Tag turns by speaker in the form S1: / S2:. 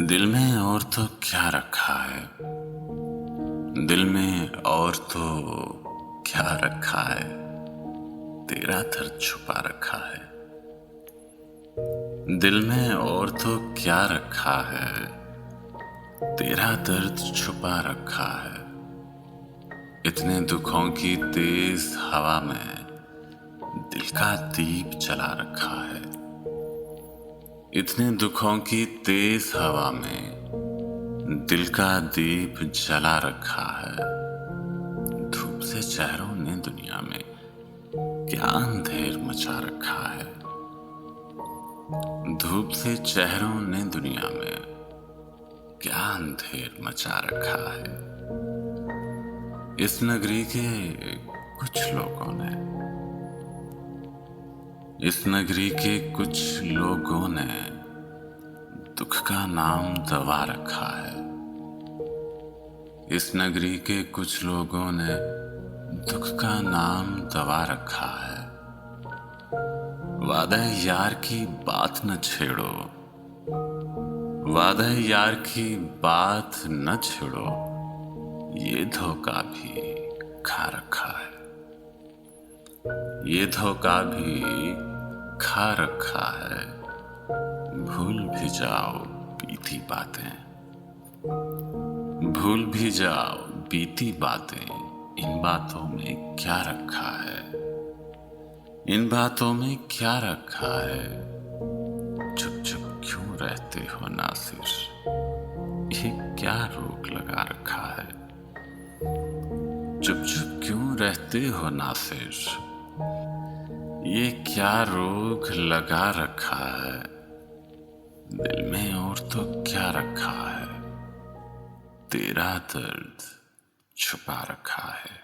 S1: दिल में और तो क्या रखा है, दिल में और तो क्या रखा है, तेरा दर्द छुपा रखा है। दिल में और तो क्या रखा है, तेरा दर्द छुपा रखा है। इतने दुखों की तेज हवा में दिल का दीप जला रखा है। इतने दुखों की तेज हवा में दिल का दीप जला रखा है। धूप से चेहरों ने दुनिया में क्या अंधेर मचा रखा है। धूप से चेहरों ने दुनिया में क्या अंधेर मचा रखा है। इस नगरी के कुछ लोगों ने, इस नगरी के कुछ लोगों ने दुख का नाम दवा रखा है। इस नगरी के कुछ लोगों ने दुख का नाम दवा रखा है। वादा यार की बात न छेड़ो, वादा यार की बात न छेड़ो, ये धोखा भी खा रखा है। ये धोखा भी खा रखा है। भूल भी जाओ बीती बातें, भूल भी जाओ बीती बातें। इन बातों में क्या रखा है, इन बातों में क्या रखा है। चुप चुप क्यों रहते हो नासिर, ये क्या रोग लगा रखा है। चुप चुप क्यों रहते हो नासिर, ये क्या रोग लगा रखा है। दिल में और तो क्या रखा है, तेरा दर्द छुपा रखा है।